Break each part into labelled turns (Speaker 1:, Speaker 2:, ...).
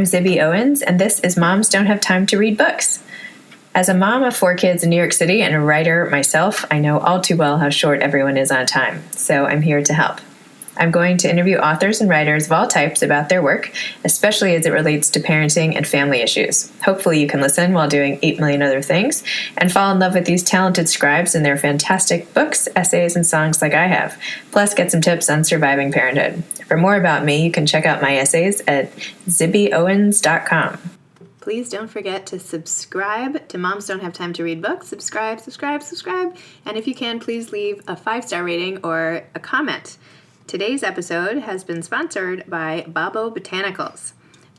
Speaker 1: I'm Zibby Owens, and this is Moms Don't Have Time to Read Books. As a mom of 4 kids in New York City and a writer myself, I know all too well how short everyone is on time, so I'm here to help. I'm going to interview authors and writers of all types about their work, especially as it relates to parenting and family issues. Hopefully you can listen while doing 8 million other things and fall in love with these talented scribes and their fantastic books, essays, and songs like I have, plus get some tips on surviving parenthood. For more about me, you can check out my essays at zibbyowens.com. Please don't forget to subscribe to Moms Don't Have Time to Read Books. Subscribe. And if you can, please leave a 5-star rating or a comment. Today's episode has been sponsored by Babo Botanicals.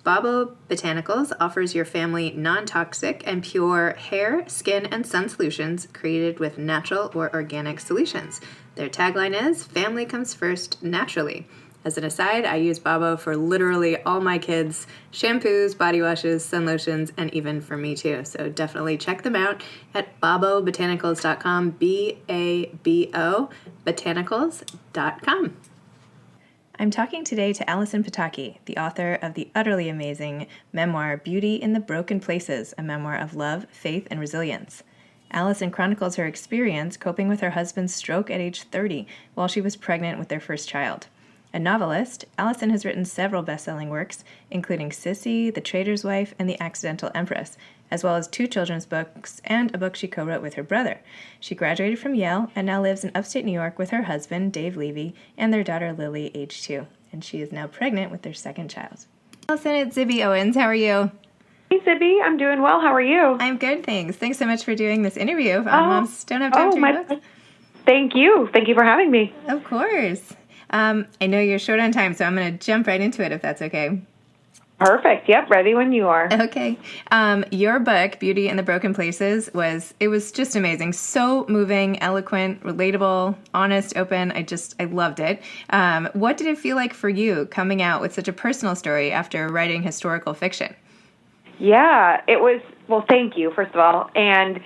Speaker 1: Babo Botanicals offers your family non-toxic and pure hair, skin, and sun solutions created with natural or organic solutions. Their tagline is, "Family comes first naturally." As an aside, I use Babo for literally all my kids' shampoos, body washes, sun lotions, and even for me too. So definitely check them out at babobotanicals.com, B-A-B-O, botanicals.com. I'm talking today to Allison Pataki, the author of the utterly amazing memoir, Beauty in the Broken Places, a memoir of love, faith, and resilience. Allison chronicles her experience coping with her husband's stroke at age 30 while she was pregnant with their first child. A novelist, Allison has written several best-selling works, including Sissy, The Trader's Wife, and The Accidental Empress, as well as 2 children's books and a book she co-wrote with her brother. She graduated from Yale and now lives in upstate New York with her husband, Dave Levy, and their daughter, Lily, age 2. And she is now pregnant with their second child. Allison, it's Zibby Owens. How are you?
Speaker 2: Hey, Zibby. I'm doing well. How are you?
Speaker 1: I'm good, thanks. Thanks so much for doing this interview. Moms Don't Have Time to Read Books.
Speaker 2: Thank you. Thank you for having me.
Speaker 1: Of course. I know you're short on time, so I'm going to jump right into it if that's okay.
Speaker 2: Perfect. Yep, ready when you are.
Speaker 1: Okay. Your book, Beauty in the Broken Places, was just amazing. So moving, eloquent, relatable, honest, open. I loved it. What did it feel like for you coming out with such a personal story after writing historical fiction?
Speaker 2: Yeah, it was, well, thank you, first of all. And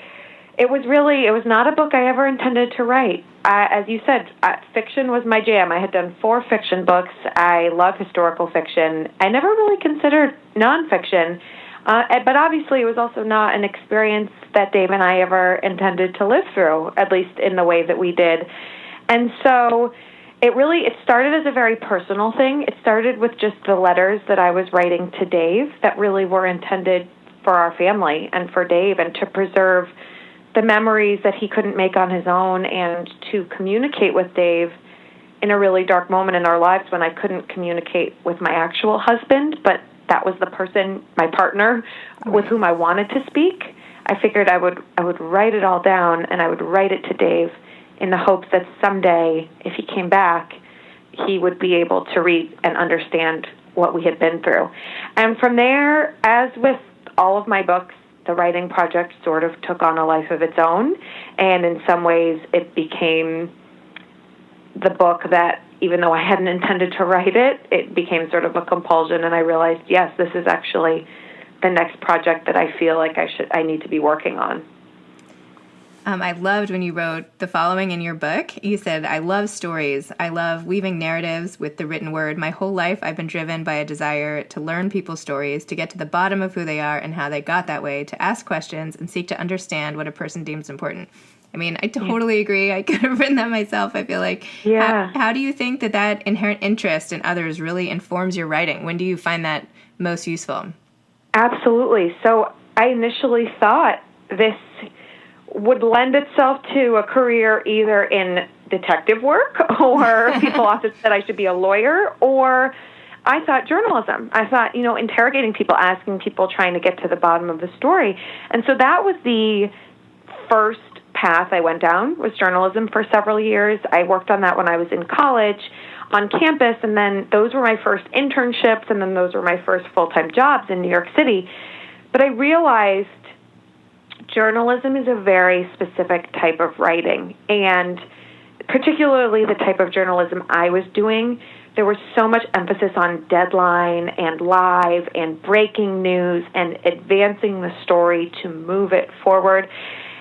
Speaker 2: it was not a book I ever intended to write. As you said, fiction was my jam. I had done 4 fiction books. I love historical fiction. I never really considered nonfiction, but obviously it was also not an experience that Dave and I ever intended to live through, at least in the way that we did. And so it started as a very personal thing. It started with just the letters that I was writing to Dave that really were intended for our family and for Dave, and to preserve the memories that he couldn't make on his own, and to communicate with Dave in a really dark moment in our lives when I couldn't communicate with my actual husband, but that was the person, my partner, with whom I wanted to speak. I figured I would write it all down, and I would write it to Dave in the hopes that someday, if he came back, he would be able to read and understand what we had been through. And from there, as with all of my books, the writing project sort of took on a life of its own, and in some ways it became the book that, even though I hadn't intended to write it, it became sort of a compulsion, and I realized, yes, this is actually the next project that I feel like I need to be working on.
Speaker 1: I loved when you wrote the following in your book. You said, "I love stories. I love weaving narratives with the written word. My whole life I've been driven by a desire to learn people's stories, to get to the bottom of who they are and how they got that way, to ask questions and seek to understand what a person deems important." I mean, I totally agree. I could have written that myself, I feel like.
Speaker 2: Yeah.
Speaker 1: How do you think that inherent interest in others really informs your writing? When do you find that most useful?
Speaker 2: Absolutely. So I initially thought this would lend itself to a career either in detective work, or people often said I should be a lawyer, or I thought journalism. I thought, interrogating people, asking people, trying to get to the bottom of the story. And so that was the first path I went down, was journalism for several years. I worked on that when I was in college on campus, and then those were my first internships, and then those were my first full-time jobs in New York City. But I realized journalism is a very specific type of writing, and particularly the type of journalism I was doing, there was so much emphasis on deadline and live and breaking news and advancing the story to move it forward.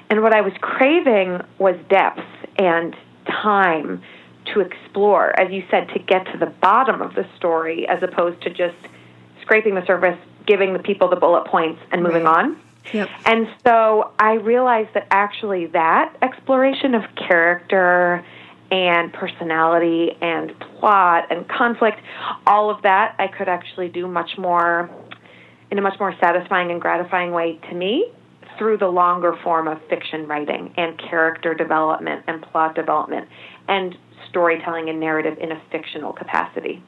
Speaker 2: And what I was craving was depth and time to explore, as you said, to get to the bottom of the story, as opposed to just scraping the surface giving the people the bullet points and moving on.
Speaker 3: Yep.
Speaker 2: And so I realized that actually that exploration of character and personality and plot and conflict, all of that I could actually do much more in a much more satisfying and gratifying way to me through the longer form of fiction writing and character development and plot development and storytelling and narrative in a fictional capacity.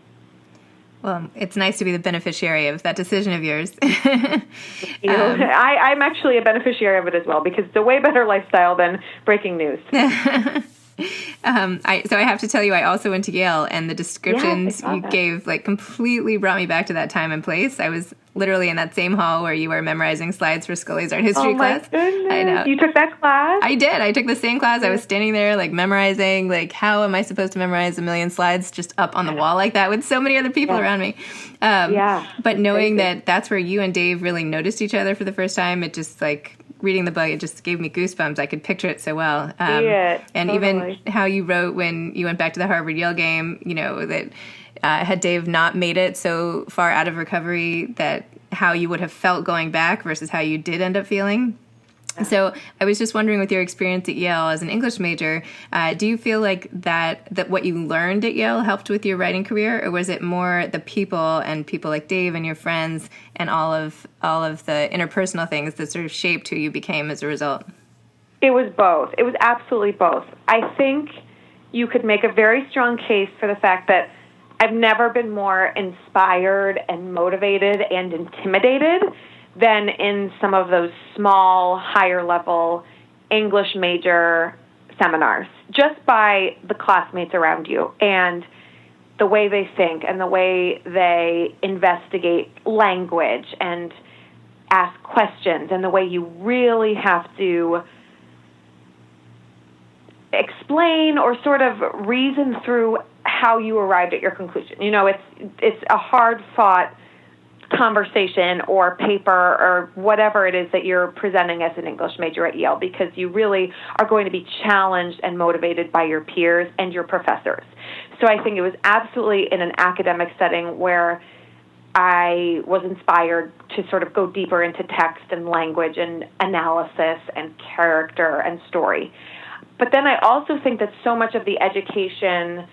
Speaker 3: Well, it's nice to be the beneficiary of that decision of yours.
Speaker 2: I'm actually a beneficiary of it as well, because it's a way better lifestyle than breaking news.
Speaker 3: So I have to tell you, I also went to Yale, and the descriptions you gave completely brought me back to that time and place. I was literally in that same hall where you were memorizing slides for Scully's art history class.
Speaker 2: Oh my goodness.
Speaker 3: I know.
Speaker 2: You took that class?
Speaker 3: I did. I took the same class. I was standing there memorizing, how am I supposed to memorize a million slides just up on the wall like that with so many other people around me? But knowing that that's where you and Dave really noticed each other for the first time, it just reading the book, it just gave me goosebumps. I could picture it so well. And
Speaker 2: totally.
Speaker 3: Even how you wrote when you went back to the Harvard-Yale game, that had Dave not made it so far out of recovery, that how you would have felt going back versus how you did end up feeling. So I was just wondering, with your experience at Yale as an English major, do you feel that what you learned at Yale helped with your writing career, or was it more the people and people like Dave and your friends and all of the interpersonal things that sort of shaped who you became as a result?
Speaker 2: It was both. It was absolutely both. I think you could make a very strong case for the fact that I've never been more inspired and motivated and intimidated than in some of those small, higher-level English major seminars, just by the classmates around you and the way they think and the way they investigate language and ask questions, and the way you really have to explain or sort of reason through how you arrived at your conclusion. It's a hard-fought conversation or paper or whatever it is that you're presenting as an English major at Yale, because you really are going to be challenged and motivated by your peers and your professors. So I think it was absolutely in an academic setting where I was inspired to sort of go deeper into text and language and analysis and character and story. But then I also think that so much of the education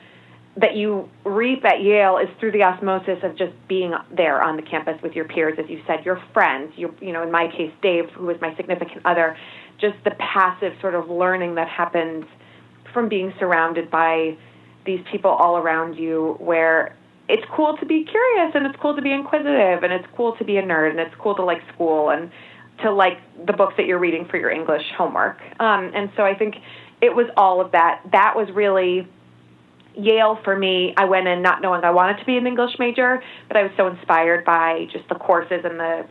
Speaker 2: that you reap at Yale is through the osmosis of just being there on the campus with your peers, as you said, your friends, in my case, Dave, who was my significant other, just the passive sort of learning that happens from being surrounded by these people all around you, where it's cool to be curious and it's cool to be inquisitive and it's cool to be a nerd and it's cool to like school and to like the books that you're reading for your English homework. And so I think it was all of that. That was really Yale for me. I went in not knowing I wanted to be an English major, but I was so inspired by just the courses and the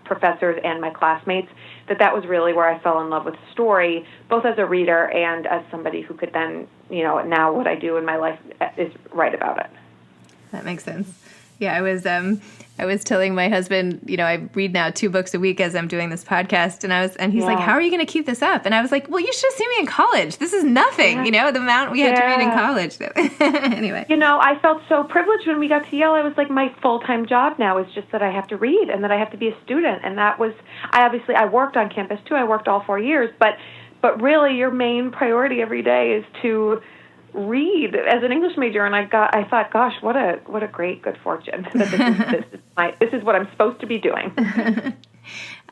Speaker 2: professors and my classmates that was really where I fell in love with story, both as a reader and as somebody who could then, now what I do in my life is write about it.
Speaker 3: That makes sense. Yeah, I was telling my husband, I read now 2 books a week as I'm doing this podcast, and he's like, "How are you going to keep this up?" And I was like, "Well, you should have seen me in college. This is nothing, the amount we had to read in college." Anyway.
Speaker 2: I felt so privileged when we got to Yale. I was like, my full-time job now is just that I have to read and that I have to be a student. And that was, I worked on campus too. I worked all 4 years, but really your main priority every day is to read as an English major, and I thought, gosh, what a great good fortune that this is what I'm supposed to be doing.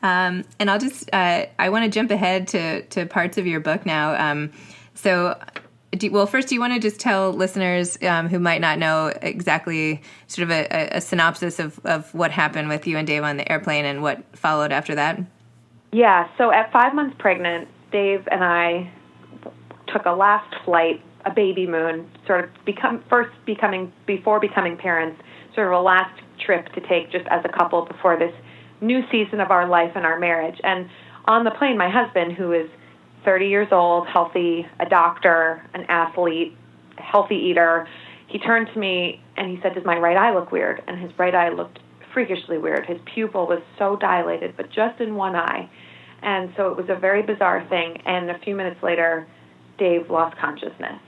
Speaker 3: And I'll just I want to jump ahead to parts of your book now. First, do you want to just tell listeners who might not know exactly sort of a synopsis of what happened with you and Dave on the airplane and what followed after that?
Speaker 2: Yeah. So at 5 months pregnant, Dave and I took a last flight, a baby moon, sort of before becoming parents, sort of a last trip to take just as a couple before this new season of our life and our marriage. And on the plane, my husband, who is 30 years old, healthy, a doctor, an athlete, a healthy eater, he turned to me and he said, "Does my right eye look weird?" And his right eye looked freakishly weird. His pupil was so dilated, but just in one eye. And so it was a very bizarre thing. And a few minutes later, Dave lost consciousness.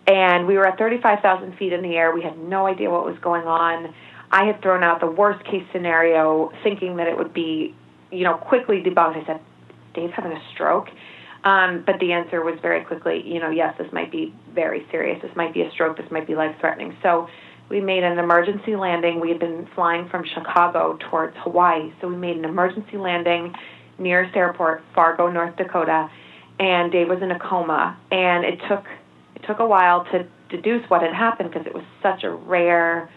Speaker 2: And we were at 35,000 feet in the air. We had no idea what was going on. I had thrown out the worst case scenario, thinking that it would be, quickly debunked. I said, Dave's having a stroke. But the answer was very quickly, yes, this might be very serious. This might be a stroke. This might be life-threatening. So we made an emergency landing. We had been flying from Chicago towards Hawaii. So we made an emergency landing nearest airport, Fargo, North Dakota, and Dave was in a coma. And it took a while to deduce what had happened because it was such a rare,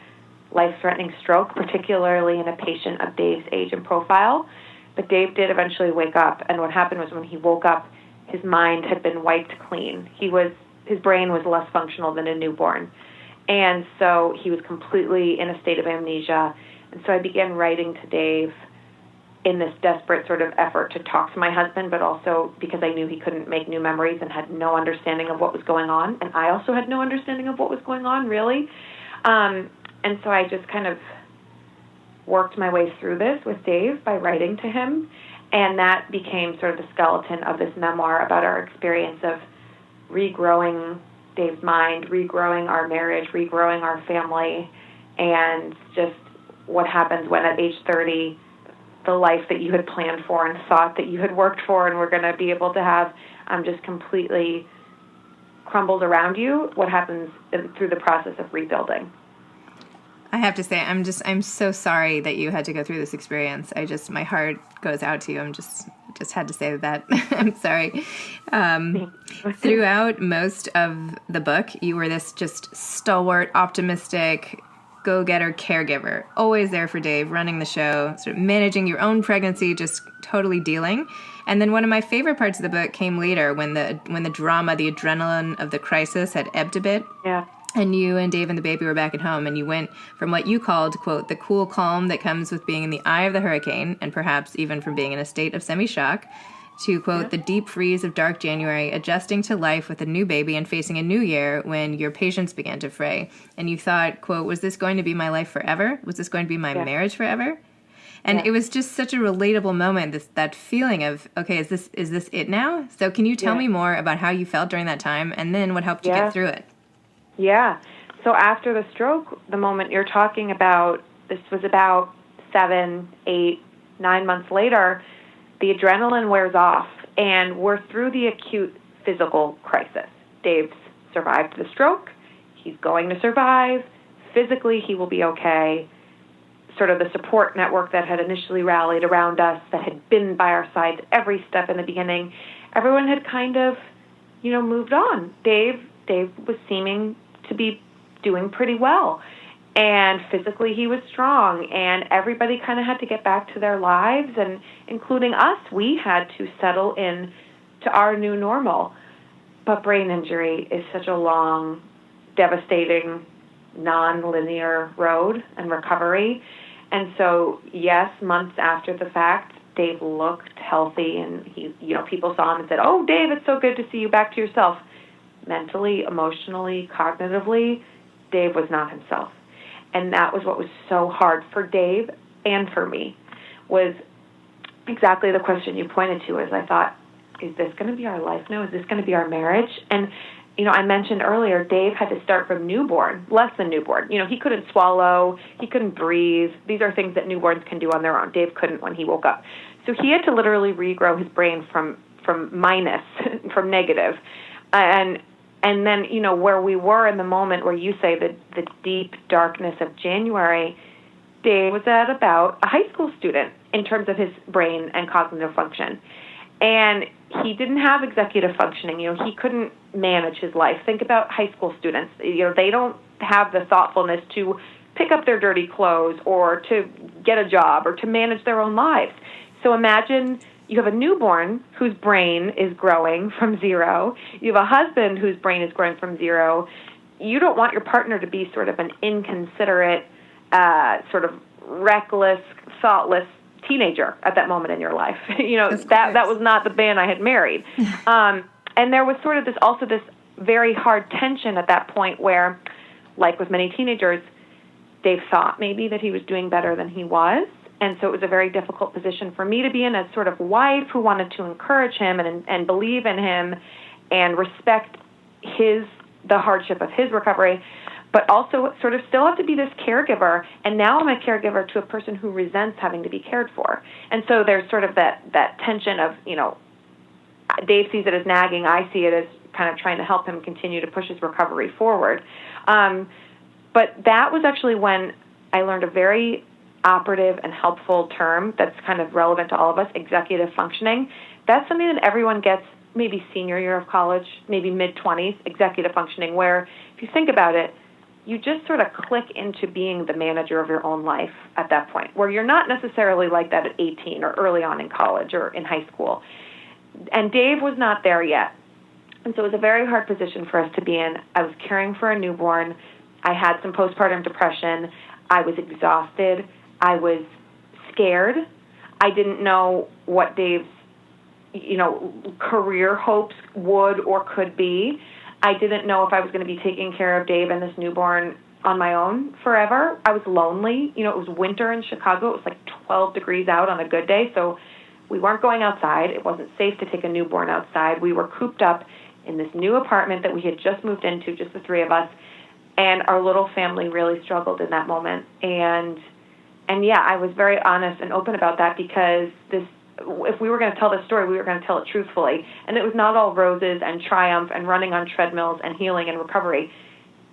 Speaker 2: life-threatening stroke, particularly in a patient of Dave's age and profile. But Dave did eventually wake up, and what happened was when he woke up, his mind had been wiped clean. His brain was less functional than a newborn. And so he was completely in a state of amnesia. And so I began writing to Dave in this desperate sort of effort to talk to my husband, but also because I knew he couldn't make new memories and had no understanding of what was going on. And I also had no understanding of what was going on, really. And so I just kind of worked my way through this with Dave by writing to him. And that became sort of the skeleton of this memoir about our experience of regrowing Dave's mind, regrowing our marriage, regrowing our family, and just what happens when at age 30, the life that you had planned for and thought that you had worked for and were going to be able to have just completely crumbled around you, what happens through the process of rebuilding.
Speaker 3: I have to say, I'm so sorry that you had to go through this experience. My heart goes out to you. Just had to say that. I'm sorry. Throughout most of the book, you were this just stalwart, optimistic, go-getter caregiver, always there for Dave, running the show, sort of managing your own pregnancy, just totally dealing. And then one of my favorite parts of the book came later when the drama, the adrenaline of the crisis had ebbed a bit.
Speaker 2: Yeah.
Speaker 3: And you and Dave and the baby were back at home, and you went from what you called, quote, the cool calm that comes with being in the eye of the hurricane, and perhaps even from being in a state of semi-shock, to, quote, the deep freeze of dark January, adjusting to life with a new baby and facing a new year when your patience began to fray. And you thought, quote, was this going to be my life forever? Was this going to be my marriage forever? And it was just such a relatable moment, that feeling of, okay, is this it now? So can you tell me more about how you felt during that time, and then what helped you get through it?
Speaker 2: Yeah. So after the stroke, the moment you're talking about, this was about 7, 8, 9 months later, the adrenaline wears off, and we're through the acute physical crisis. Dave's survived the stroke. He's going to survive. Physically, he will be okay. Sort of the support network that had initially rallied around us, that had been by our sides every step in the beginning, everyone had kind of, moved on. Dave was seeming to be doing pretty well. And physically he was strong, and everybody kind of had to get back to their lives, and including us, we had to settle in to our new normal. But brain injury is such a long, devastating, non-linear road and recovery. And so, yes, months after the fact, Dave looked healthy, and he, people saw him and said, "Oh, Dave, it's so good to see you back to yourself." Mentally, emotionally, cognitively, Dave was not himself. And that was what was so hard for Dave and for me, was exactly the question you pointed to. As I thought, is this going to be our life now? Is this going to be our marriage? And, I mentioned earlier, Dave had to start from newborn, less than newborn. He couldn't swallow, he couldn't breathe. These are things that newborns can do on their own. Dave couldn't when he woke up. So he had to literally regrow his brain from minus, from negative. And then, where we were in the moment where you say the deep darkness of January, Dave was at about a high school student in terms of his brain and cognitive function. And he didn't have executive functioning. He couldn't manage his life. Think about high school students. They don't have the thoughtfulness to pick up their dirty clothes or to get a job or to manage their own lives. So imagine you have a newborn whose brain is growing from zero. You have a husband whose brain is growing from zero. You don't want your partner to be sort of an inconsiderate, sort of reckless, thoughtless teenager at that moment in your life. That was not the man I had married. And there was sort of this very hard tension at that point where, like with many teenagers, Dave thought maybe that he was doing better than he was. And so it was a very difficult position for me to be in as sort of wife who wanted to encourage him and believe in him and respect the hardship of his recovery. but also sort of still have to be this caregiver. And now I'm a caregiver to a person who resents having to be cared for. And so there's sort of that tension of, Dave sees it as nagging. I see it as kind of trying to help him continue to push his recovery forward. But that was actually when I learned a very operative and helpful term that's kind of relevant to all of us, executive functioning. That's something that everyone gets maybe senior year of college, maybe mid-20s, executive functioning, where if you think about it, you just sort of click into being the manager of your own life at that point, where you're not necessarily like that at 18 or early on in college or in high school. And Dave was not there yet. And so it was a very hard position for us to be in. I was caring for a newborn. I had some postpartum depression. I was exhausted. I was scared. I didn't know what Dave's, career hopes would or could be. I didn't know if I was going to be taking care of Dave and this newborn on my own forever. I was lonely. It was winter in Chicago. It was like 12 degrees out on a good day, so we weren't going outside. It wasn't safe to take a newborn outside. We were cooped up in this new apartment that we had just moved into, just the three of us, and our little family really struggled in that moment. And yeah, I was very honest and open about that because if we were going to tell this story, we were going to tell it truthfully. And it was not all roses and triumph and running on treadmills and healing and recovery.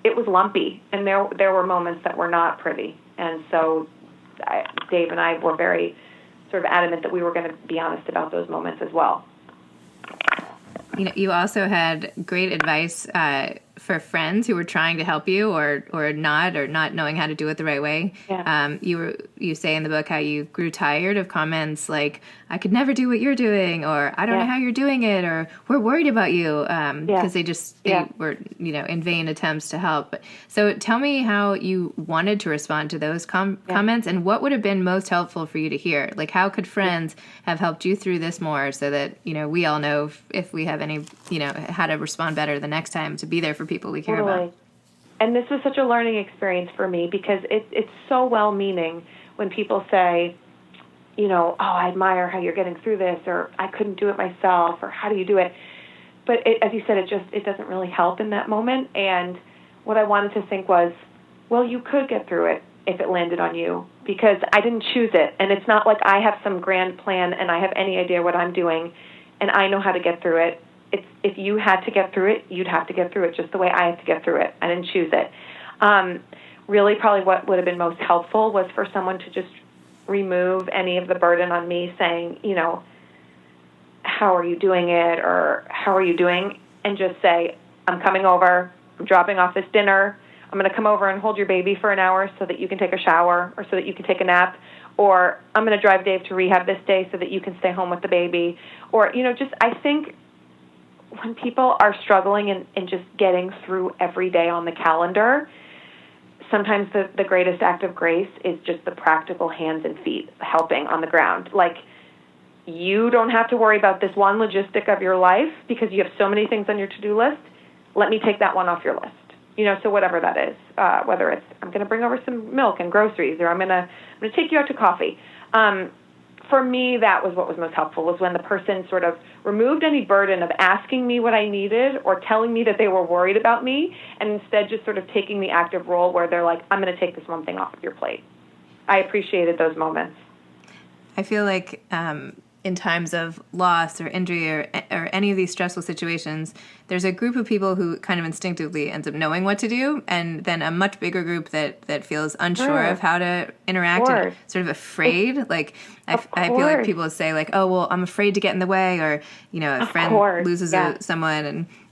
Speaker 2: It was lumpy, and there were moments that were not pretty. And so Dave and I were very sort of adamant that we were going to be honest about those moments as well.
Speaker 3: You also had great advice for friends who were trying to help you or not knowing how to do it the right way.
Speaker 2: Yeah.
Speaker 3: You say in the book how you grew tired of comments like, I could never do what you're doing, or I don't know how you're doing it, or we're worried about you, because they were, in vain attempts to help. So tell me how you wanted to respond to those comments, and what would have been most helpful for you to hear? Like, how could friends have helped you through this more so that, we all know if we have any, how to respond better the next time, to be there for people we care about.
Speaker 2: And this was such a learning experience for me because it's so well-meaning when people say, I admire how you're getting through this, or I couldn't do it myself, or how do you do it? But as you said, it doesn't really help in that moment. And what I wanted to think was, well, you could get through it if it landed on you, because I didn't choose it. And it's not like I have some grand plan and I have any idea what I'm doing and I know how to get through it. If you had to get through it, you'd have to get through it just the way I have to get through it. I didn't choose it. Really, probably what would have been most helpful was for someone to just remove any of the burden on me saying, how are you doing it, or how are you doing, and just say, I'm coming over, I'm dropping off this dinner, I'm going to come over and hold your baby for an hour so that you can take a shower or so that you can take a nap, or I'm going to drive Dave to rehab this day so that you can stay home with the baby, or, I think when people are struggling and just getting through every day on the calendar, sometimes the greatest act of grace is just the practical hands and feet helping on the ground. Like, you don't have to worry about this one logistic of your life because you have so many things on your to-do list. Let me take that one off your list. So whatever that is, whether it's I'm going to bring over some milk and groceries, or I'm going to take you out to coffee. For me, that was what was most helpful, was when the person sort of removed any burden of asking me what I needed or telling me that they were worried about me, and instead just sort of taking the active role where they're like, I'm going to take this one thing off of your plate. I appreciated those moments.
Speaker 3: I feel like in times of loss or injury or any of these stressful situations, there's a group of people who kind of instinctively ends up knowing what to do, and then a much bigger group that feels unsure of how to interact and sort of afraid. I feel like people say like, oh, well, I'm afraid to get in the way, or, a friend loses someone.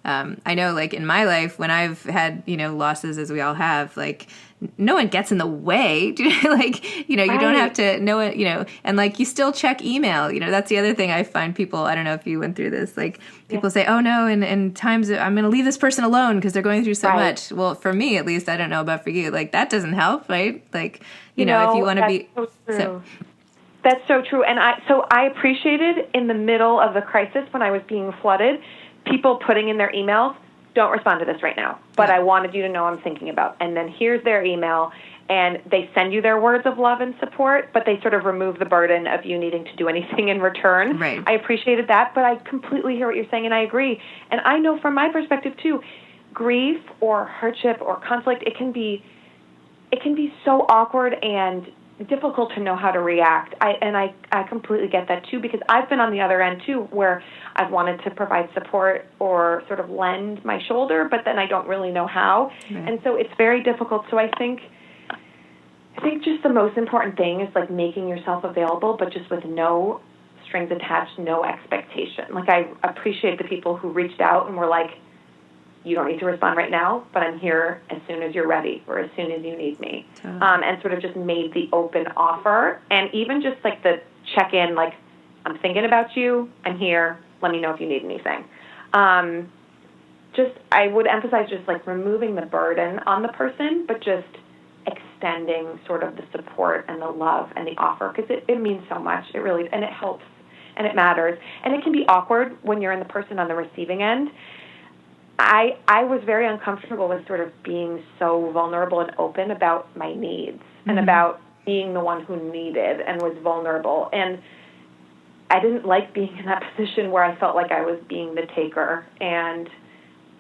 Speaker 3: And I know, like, in my life, when I've had, losses, as we all have, like, no one gets in the way. You don't have to know it, and like, you still check email. That's the other thing I find people, I don't know if you went through this, like, people say, oh no, in times I'm going to leave this person alone because they're going through so much. Well, for me, at least, I don't know about for you, like, that doesn't help, right? Like, if you want to be...
Speaker 2: So true. That's so true. And I appreciated in the middle of the crisis when I was being flooded, people putting in their emails, don't respond to this right now, but I wanted you to know I'm thinking about. And then here's their email, and they send you their words of love and support, but they sort of remove the burden of you needing to do anything in return.
Speaker 3: Right.
Speaker 2: I appreciated that, but I completely hear what you're saying, and I agree. And I know from my perspective, too, grief or hardship or conflict, it can be so awkward and difficult to know how to react. I completely get that too, because I've been on the other end too, where I've wanted to provide support or sort of lend my shoulder, but then I don't really know how. Right. And so it's very difficult. So I think just the most important thing is like making yourself available, but just with no strings attached, no expectation. Like, I appreciate the people who reached out and were like, you don't need to respond right now, but I'm here as soon as you're ready or as soon as you need me. And sort of just made the open offer. And even just like the check-in, like, I'm thinking about you, I'm here, let me know if you need anything. I would emphasize just like removing the burden on the person, but just extending sort of the support and the love and the offer, because it means so much. It really, and it helps and it matters. And it can be awkward when you're in the person on the receiving end. I was very uncomfortable with sort of being so vulnerable and open about my needs and about being the one who needed and was vulnerable. And I didn't like being in that position where I felt like I was being the taker, and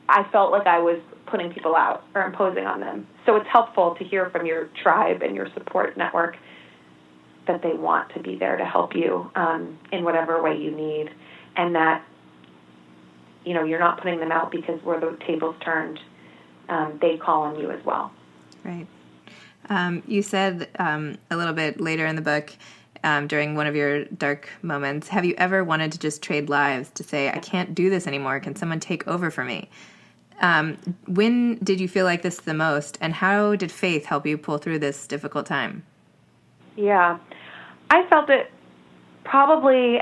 Speaker 2: I felt like I was putting people out or imposing on them. So it's helpful to hear from your tribe and your support network that they want to be there to help you in whatever way you need, and that you're not putting them out because where the table's turned, they call on you as well.
Speaker 3: Right. You said a little bit later in the book, during one of your dark moments, have you ever wanted to just trade lives, to say, I can't do this anymore, can someone take over for me? When did you feel like this the most, and how did faith help you pull through this difficult time?
Speaker 2: Yeah. I felt it probably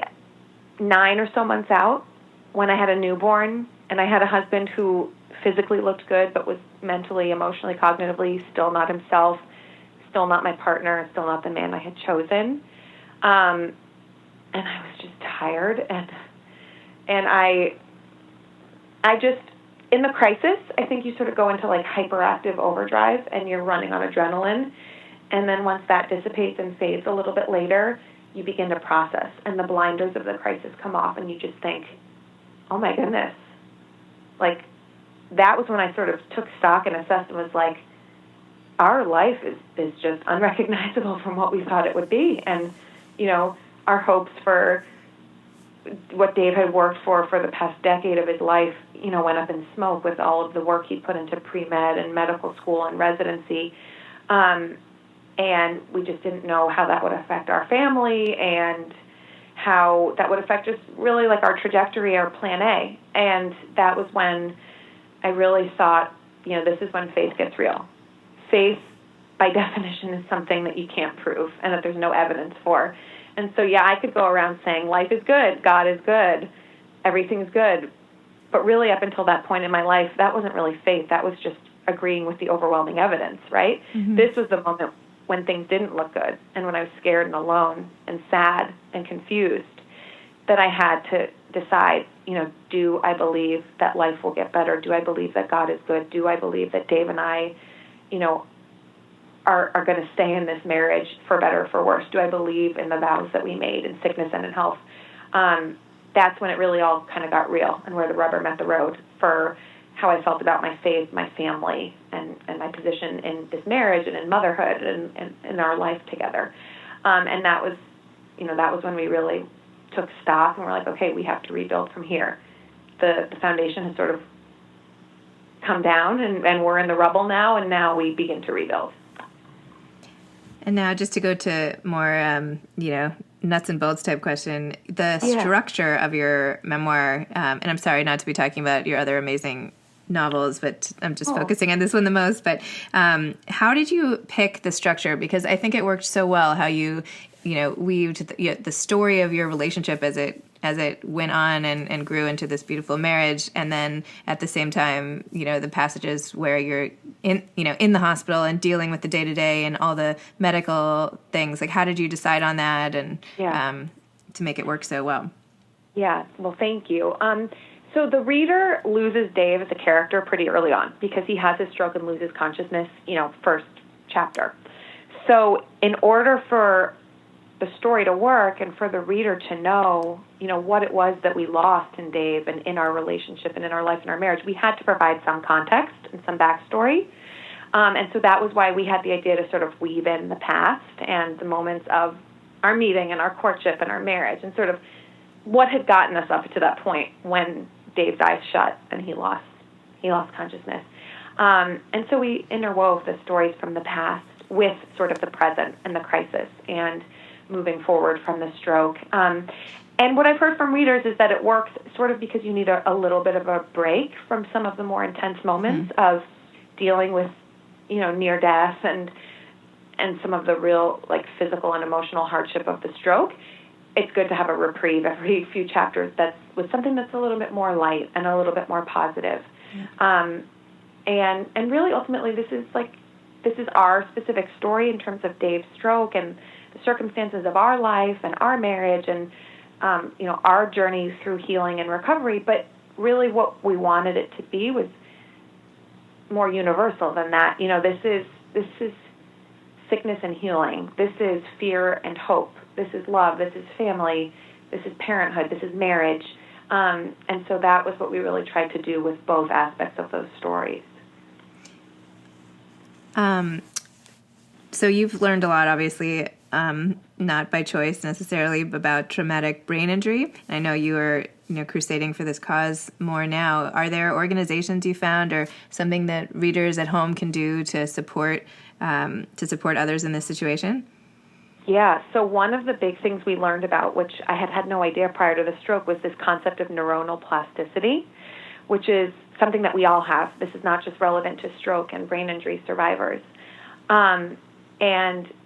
Speaker 2: 9 or so months out, when I had a newborn and I had a husband who physically looked good but was mentally, emotionally, cognitively still not himself, still not my partner, still not the man I had chosen. And I was just tired. And I just, in the crisis, I think you sort of go into like hyperactive overdrive and you're running on adrenaline. And then once that dissipates and fades a little bit later, you begin to process and the blinders of the crisis come off and you just think, oh my goodness, like that was when I sort of took stock and assessed and was like, our life is just unrecognizable from what we thought it would be. And, our hopes for what Dave had worked for the past decade of his life, went up in smoke with all of the work he put into pre-med and medical school and residency. And we just didn't know how that would affect our family and how that would affect just really like our trajectory, our plan A. And that was when I really thought, this is when faith gets real. Faith, by definition, is something that you can't prove and that there's no evidence for. And so, I could go around saying life is good, God is good, everything's good. But really up until that point in my life, that wasn't really faith. That was just agreeing with the overwhelming evidence, right? Mm-hmm. This was the moment when things didn't look good and when I was scared and alone and sad and confused, that I had to decide, do I believe that life will get better? Do I believe that God is good? Do I believe that Dave and I, are going to stay in this marriage for better or for worse? Do I believe in the vows that we made in sickness and in health? That's when it really all kind of got real and where the rubber met the road for how I felt about my faith, my family, and my position in this marriage and in motherhood and in our life together. And that was when we really took stock and we're like, okay, we have to rebuild from here. The foundation has sort of come down and we're in the rubble now, and now we begin to rebuild.
Speaker 3: And now just to go to more, nuts and bolts type question, the structure of your memoir, and I'm sorry not to be talking about your other amazing novels, but I'm just focusing on this one the most. But how did you pick the structure? Because I think it worked so well how you weaved the story of your relationship as it went on and grew into this beautiful marriage, and then at the same time, the passages where you're in the hospital and dealing with the day to day and all the medical things. Like, how did you decide on that and to make it work so well? Yeah,
Speaker 2: well, thank you. So the reader loses Dave as a character pretty early on because he has his stroke and loses consciousness, first chapter. So in order for the story to work and for the reader to know, what it was that we lost in Dave and in our relationship and in our life and our marriage, we had to provide some context and some backstory. And so that was why we had the idea to sort of weave in the past and the moments of our meeting and our courtship and our marriage and sort of what had gotten us up to that point when Dave's eyes shut and he lost consciousness. And so we interwove the stories from the past with sort of the present and the crisis and moving forward from the stroke. And what I've heard from readers is that it works sort of because you need a little bit of a break from some of the more intense moments of dealing with, near death and some of the real physical and emotional hardship of the stroke. It's good to have a reprieve every few chapters that's with something that's a little bit more light and a little bit more positive. And really ultimately this is our specific story in terms of Dave's stroke and the circumstances of our life and our marriage and our journey through healing and recovery. But really what we wanted it to be was more universal than that. This is sickness and healing. This is fear and hope. This is love. This is family. This is parenthood. This is marriage. And so that was what we really tried to do with both aspects of those stories.
Speaker 3: So you've learned a lot, obviously, not by choice necessarily, about traumatic brain injury. I know you are, crusading for this cause more now. Are there organizations you found or something that readers at home can do to support others in this situation?
Speaker 2: Yeah, so one of the big things we learned about, which I had no idea prior to the stroke, was this concept of neuronal plasticity, which is something that we all have. This is not just relevant to stroke and brain injury survivors. And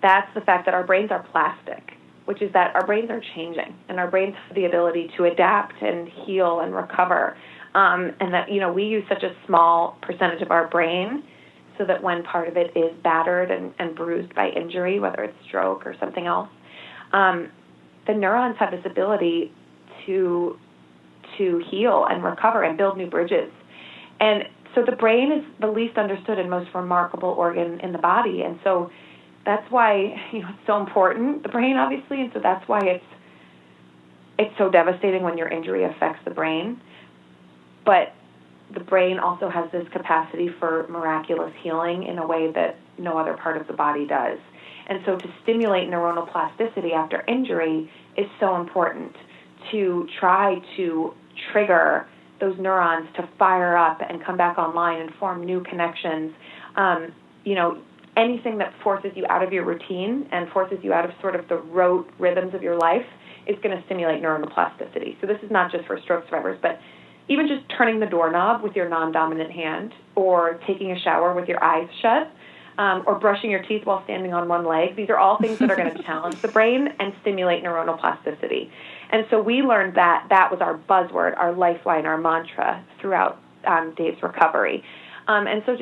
Speaker 2: that's the fact that our brains are plastic, which is that our brains are changing, and our brains have the ability to adapt and heal and recover. And that, we use such a small percentage of our brain so that when part of it is battered and bruised by injury, whether it's stroke or something else, the neurons have this ability to heal and recover and build new bridges. And so the brain is the least understood and most remarkable organ in the body. And so that's why, it's so important, the brain, obviously. And so that's why it's so devastating when your injury affects the brain. But the brain also has this capacity for miraculous healing in a way that no other part of the body does. And so to stimulate neuronal plasticity after injury is so important, to try to trigger those neurons to fire up and come back online and form new connections. Anything that forces you out of your routine and forces you out of sort of the rote rhythms of your life is going to stimulate neuronal plasticity. So this is not just for stroke survivors, but even just turning the doorknob with your non-dominant hand, or taking a shower with your eyes shut, or brushing your teeth while standing on one leg. These are all things that are going to challenge the brain and stimulate neuronal plasticity. And so we learned that was our buzzword, our lifeline, our mantra throughout Dave's recovery. And so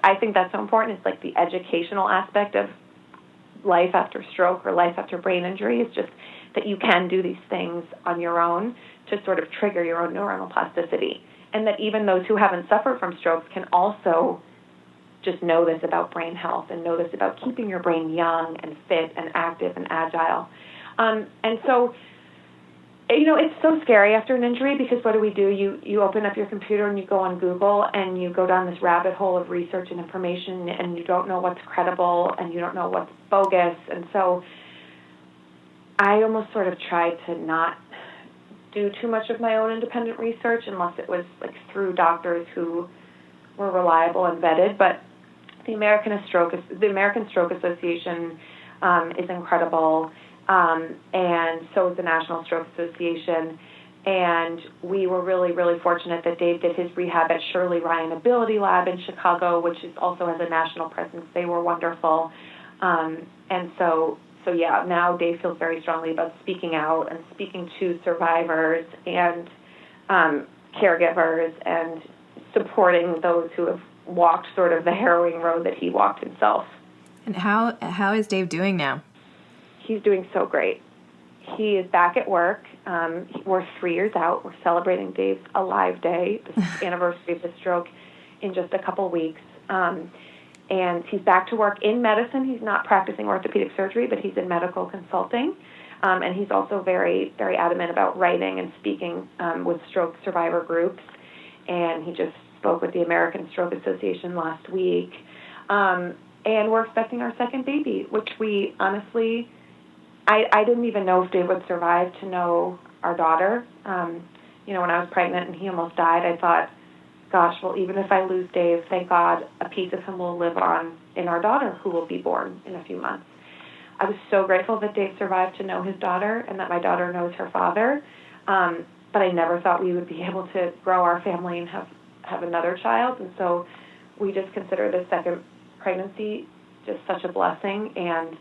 Speaker 2: I think that's so important. It's like the educational aspect of life after stroke or life after brain injury is just that you can do these things on your own to sort of trigger your own neuronal plasticity. And that even those who haven't suffered from strokes can also just know this about brain health and know this about keeping your brain young and fit and active and agile. And so, it's so scary after an injury, because what do? You open up your computer and you go on Google and you go down this rabbit hole of research and information, and you don't know what's credible and you don't know what's bogus. And so I almost sort of tried to not do too much of my own independent research unless it was through doctors who were reliable and vetted. But the American Stroke Association is incredible, and so is the National Stroke Association. And we were really, really fortunate that Dave did his rehab at Shirley Ryan Ability Lab in Chicago, which also has a national presence. They were wonderful. And so yeah, now Dave feels very strongly about speaking out and speaking to survivors and caregivers and supporting those who have walked sort of the harrowing road that he walked himself.
Speaker 3: And how is Dave doing now?
Speaker 2: He's doing so great. He is back at work. We're 3 years out. We're celebrating Dave's Alive Day, the anniversary of the stroke, in just a couple weeks. And he's back to work in medicine. He's not practicing orthopedic surgery, but he's in medical consulting. And he's also very, very adamant about writing and speaking with stroke survivor groups. And he just spoke with the American Stroke Association last week. And we're expecting our second baby, which we honestly, I didn't even know if Dave would survive to know our daughter. When I was pregnant and he almost died, I thought, gosh, well, even if I lose Dave, thank God a piece of him will live on in our daughter, who will be born in a few months. I was so grateful that Dave survived to know his daughter and that my daughter knows her father. But I never thought we would be able to grow our family and have another child. And so we just consider this second pregnancy just such a blessing. And,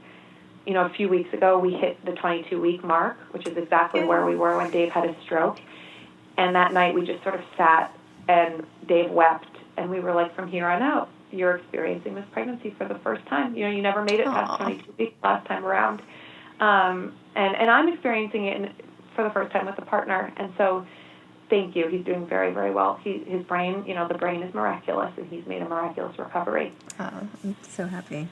Speaker 2: a few weeks ago, we hit the 22-week mark, which is exactly where we were when Dave had his stroke. And that night we just sort of sat and Dave wept. And we were like, from here on out, you're experiencing this pregnancy for the first time. You never made it past 22 weeks last time around. And I'm experiencing it for the first time with a partner. And so thank you. He's doing very, very well. His brain, the brain is miraculous, and he's made a miraculous recovery.
Speaker 3: Oh, I'm so happy.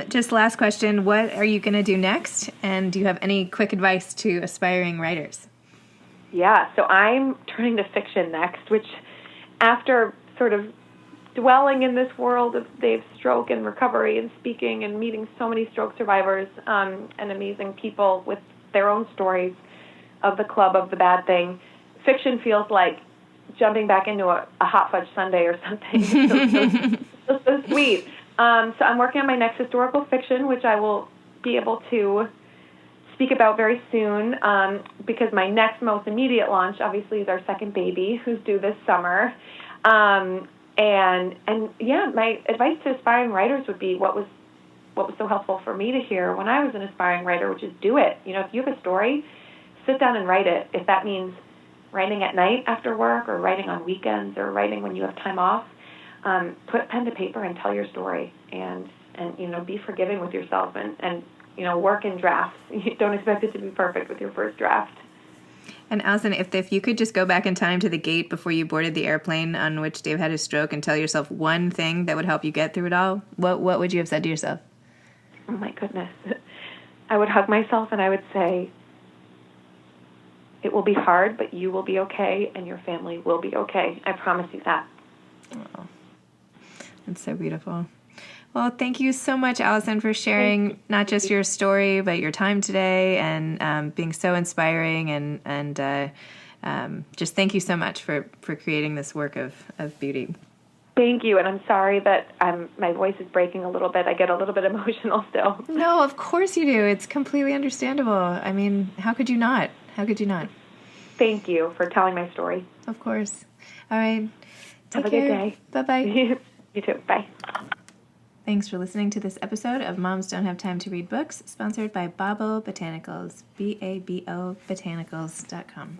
Speaker 3: Just last question. What are you going to do next? And do you have any quick advice to aspiring writers?
Speaker 2: Yeah, so I'm turning to fiction next, which after sort of dwelling in this world of Dave's stroke and recovery and speaking and meeting so many stroke survivors and amazing people with their own stories of the club of the bad thing, fiction feels like jumping back into a hot fudge sundae or something. so sweet. So I'm working on my next historical fiction, which I will be able to speak about very soon because my next most immediate launch, obviously, is our second baby, who's due this summer. And my advice to aspiring writers would be what was so helpful for me to hear when I was an aspiring writer, which is do it. If you have a story, sit down and write it. If that means writing at night after work or writing on weekends or writing when you have time off, put pen to paper and tell your story and be forgiving with yourself and work in drafts. You don't expect it to be perfect with your first draft.
Speaker 3: And Allison, if you could just go back in time to the gate before you boarded the airplane on which Dave had his stroke and tell yourself one thing that would help you get through it all, what would you have said to yourself?
Speaker 2: Oh, my goodness. I would hug myself and I would say, it will be hard, but you will be okay and your family will be okay. I promise you that.
Speaker 3: Oh, that's so beautiful. Well, thank you so much, Allison, for sharing not just your story, but your time today and being so inspiring and just thank you so much for creating this work of beauty.
Speaker 2: Thank you, and I'm sorry that my voice is breaking a little bit. I get a little bit emotional still.
Speaker 3: No, of course you do. It's completely understandable. I mean, how could you not? How could you not?
Speaker 2: Thank you for telling my story.
Speaker 3: Of course. All right.
Speaker 2: Have a good day.
Speaker 3: Bye-bye.
Speaker 2: You too. Bye.
Speaker 3: Thanks for listening to this episode of Moms Don't Have Time to Read Books, sponsored by Babo Botanicals, BABO Botanicals.com.